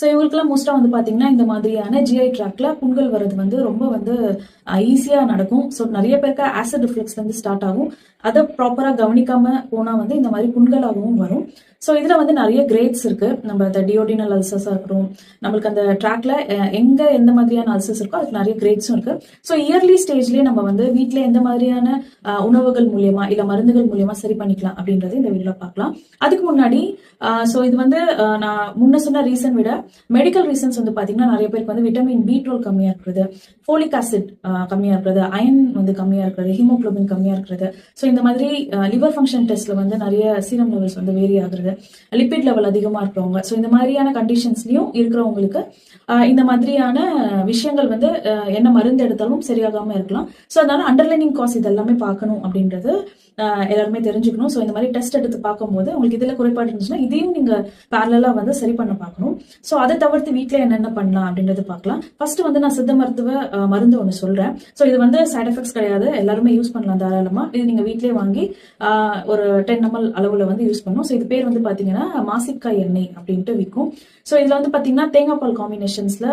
So இவங்களுக்குலாம் மோஸ்ட்டாக வந்து பார்த்தீங்கன்னா இந்த மாதிரியான ஜிஐ ட்ராக்ல புண்கள் வர்றது வந்து ரொம்ப வந்து ஈஸியாக நடக்கும். ஸோ நிறைய பேருக்கு ஆசிட் ரிஃப்ளெக்ஸ் வந்து ஸ்டார்ட் ஆகும். அதை ப்ராப்பராக கவனிக்காம போனால் வந்து இந்த மாதிரி புண்களாகவும் வரும். ஸோ இதில் வந்து நிறைய கிரேட்ஸ் இருக்கு. நம்ம அந்த டியோடினல் அல்சர்ஸாக இருக்கட்டும், நம்மளுக்கு அந்த ட்ராக்ல எங்க எந்த மாதிரியான அல்சர்ஸ் இருக்கோ அதுக்கு நிறைய கிரேட்ஸும் இருக்கு. ஸோ இயர்லி ஸ்டேஜ்லேயே நம்ம வந்து வீட்டில் எந்த மாதிரியான உணவுகள் மூலியமா இல்லை மருந்துகள் மூலியமா சரி பண்ணிக்கலாம் அப்படின்றது இந்த வீடியோல பார்க்கலாம். அதுக்கு முன்னாடி ஸோ இது வந்து நான் முன்ன சொன்ன ரீசன் விட மெடிக்கல் ரீசன்ஸ் வந்து பார்த்தீங்கன்னா நிறைய பேருக்கு வந்து விட்டமின் B12 கம்மியாக இருக்கிறது, ஃபோலிக் ஆசிட் கம்மியாக இருக்கிறது, அயன் வந்து கம்மியாக இருக்கிறது, ஹீமோக்ளோபின் கம்மியாக இருக்கிறது. ஸோ இந்த மாதிரி லிவர் ஃபங்க்ஷன் டெஸ்ட்ல வந்து நிறைய சீரம் லெவல்ஸ் வந்து வேரி ஆகுறது, லிபிட் லெவல் அதிகமாக இருக்கிறவங்க, ஸோ இந்த மாதிரியான கண்டிஷன்ஸ்லையும் இருக்கிறவங்களுக்கு இந்த மாதிரியான விஷயங்கள் வந்து என்ன மருந்து எடுத்தாலும் சரியாகாம இருக்கலாம். ஸோ அதனால அண்டர்லைனிங் காஸ் இதெல்லாமே பார்க்கணும் அப்படின்றது எல்லாருமே தெரிஞ்சுக்கணும். ஸோ இந்த மாதிரி டெஸ்ட் எடுத்து பார்க்கும்போது உங்களுக்கு இதில் குறைபாடு இருந்துச்சுன்னா இதையும் நீங்க பேரலா வந்து சரி பண்ண பார்க்கணும். ஸோ அதை தவிர்த்து வீட்டில் என்னென்ன பண்ணலாம் அப்படின்றது பார்க்கலாம். ஃபர்ஸ்ட் வந்து நான் சித்த மருத்துவ மருந்து ஒன்று சொல்றேன். ஸோ இது வந்து சைட் எஃபெக்ட்ஸ் கிடையாது, எல்லாருமே யூஸ் பண்ணலாம் தாராளமா. இது நீங்க வீட்டிலேயே வாங்கி ஒரு 10 ml அளவுல வந்து யூஸ் பண்ணும். ஸோ இது பேர் வந்து பாத்தீங்கன்னா மாசிக்காய் எண்ணெய் அப்படின்ட்டு விற்கும். ஸோ இதுல வந்து பாத்தீங்கன்னா தேங்காய் பால் காம்பினேஷன்ஸ்ல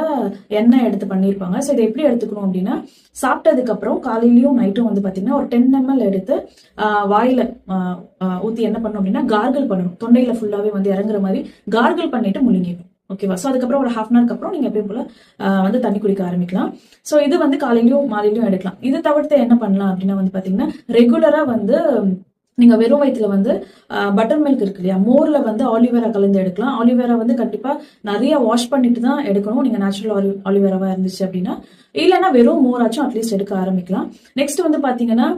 எண்ணெய் எடுத்து பண்ணியிருப்பாங்க. ஸோ இதை எப்படி எடுத்துக்கணும் அப்படின்னா சாப்பிட்டதுக்கு அப்புறம் காலையிலயும் நைட்டும் வந்து பாத்தீங்கன்னா ஒரு 10 ml எடுத்து வாயில ஊத்தி என்ன பண்ணணும் அப்படின்னா கார்கிள் பண்ணணும். தொண்டையில ஃபுல்லாவே வந்து இறங்குற மாதிரி கார்கிள் பண்ணிட்டு முழுங்கிடும். ஓகேவா? ஸோ அதுக்கப்புறம் ஒரு 1/2 hour அப்புறம் நீங்க எப்பயும் போல வந்து தண்ணி குடிக்க ஆரம்பிக்கலாம். ஸோ இது வந்து காலையிலயும் மாலையிலயும் எடுக்கலாம். இது தவிர்த்து என்ன பண்ணலாம் அப்படின்னா வந்து பாத்தீங்கன்னா ரெகுலரா வந்து நீங்க வெறும் வயிற்றுல வந்து பட்டர் மில்க் இருக்கு இல்லையா, மோர்ல வந்து ஆலிவேரா கலந்து எடுக்கலாம். ஆலிவேரா வந்து கண்டிப்பா நிறைய வாஷ் பண்ணிட்டு தான் எடுக்கணும், நீங்க நேச்சுரல் ஆலிவேராவா இருந்துச்சு அப்படின்னா. இல்லைன்னா வெறும் மோராச்சும் அட்லீஸ்ட் எடுக்க ஆரம்பிக்கலாம். நெக்ஸ்ட் வந்து பாத்தீங்கன்னா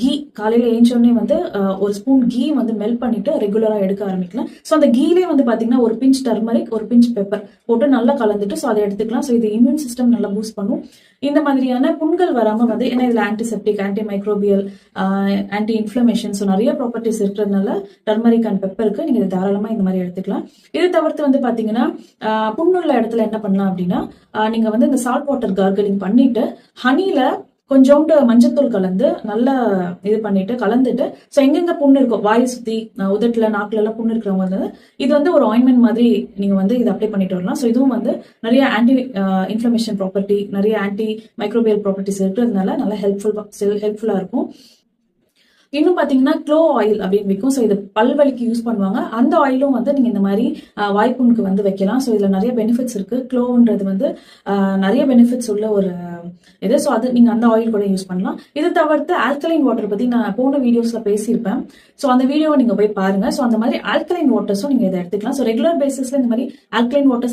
கீ, காலையில ஏஞ்சோடனே வந்து ஒரு ஸ்பூன் கீ வந்து மெல்ட் பண்ணிட்டு ரெகுலரா எடுக்க ஆரம்பிக்கலாம். ஸோ அந்த கீலே வந்து பாத்தீங்கன்னா ஒரு பிஞ்ச் டர்மரிக், ஒரு பிஞ்ச் பெப்பர் போட்டு நல்லா கலந்துட்டு ஸோ அதை எடுத்துக்கலாம். ஸோ இது இம்யூன் சிஸ்டம் நல்லா பூஸ்ட் பண்ணும். இந்த மாதிரியான புண்கள் வராம வந்து, ஏன்னா இதுல antiseptic, anti microbial, anti inflammation, so நிறைய ப்ராப்பர்ட்டிஸ் இருக்கிறதுனால டர்மரிக் அண்ட் பெப்பருக்கு நீங்க தாராளமா இந்த மாதிரி எடுத்துக்கலாம். இது தவிர்த்து வந்து பாத்தீங்கன்னா புண்ணுள்ள இடத்துல என்ன பண்ணலாம் அப்படின்னா நீங்க வந்து இந்த சால்ட் வாட்டர் கார்கலிங் பண்ணிட்டு ஹனில கொஞ்சோண்டு மஞ்சத்தூள் கலந்து நல்லா இது பண்ணிட்டு கலந்துட்டு ஸோ எங்கெங்க புண்ணு இருக்கும், வாயை சுத்தி உதட்டுல நாக்குல எல்லாம் புண்ணு இருக்கிறவங்க வந்து இது வந்து ஒரு ஆயின்மெண்ட் மாதிரி நீங்க வந்து இதை அப்ளை பண்ணிட்டு வரலாம். ஸோ இதுவும் வந்து நிறைய ஆன்டி இன்ஃபிளமேஷன் ப்ராப்பர்ட்டி, நிறைய ஆன்டி மைக்ரோபியல் ப்ராப்பர்ட்டிஸ் இருக்கிறதுனால நல்லா ஹெல்ப்ஃபுல்லா இருக்கும். இன்னும் பாத்தீங்கன்னா க்ளோ ஆயில் அப்படின்னு விற்கும். ஸோ இது பல்வலிக்கு யூஸ் பண்ணுவாங்க. அந்த ஆயிலும் வந்து நீங்க இந்த மாதிரி வாய்ப்புண்ணுக்கு வந்து வைக்கலாம். ஸோ இதுல நிறைய பெனிஃபிட்ஸ் இருக்கு. க்ளோன்றது வந்து நிறைய பெனிஃபிட்ஸ் உள்ள ஒரு இது. ஸோ அது நீங்க அந்த ஆயில் கூட யூஸ் பண்ணலாம். இது தவிர்த்து ஆல்கலைன் வாட்டர் பத்தி நான் போன வீடியோஸ்ல பேசியிருப்பேன். ஸோ அந்த வீடியோவை நீங்க போய் பாருங்க. ஸோ அந்த மாதிரி ஆல்கலைன் வாட்டர்ஸும் நீங்க இதை எடுத்துக்கலாம். ஸோ ரெகுலர் பேசிஸ்ல இந்த மாதிரி ஆல்கலைன் வாட்டர்ஸ்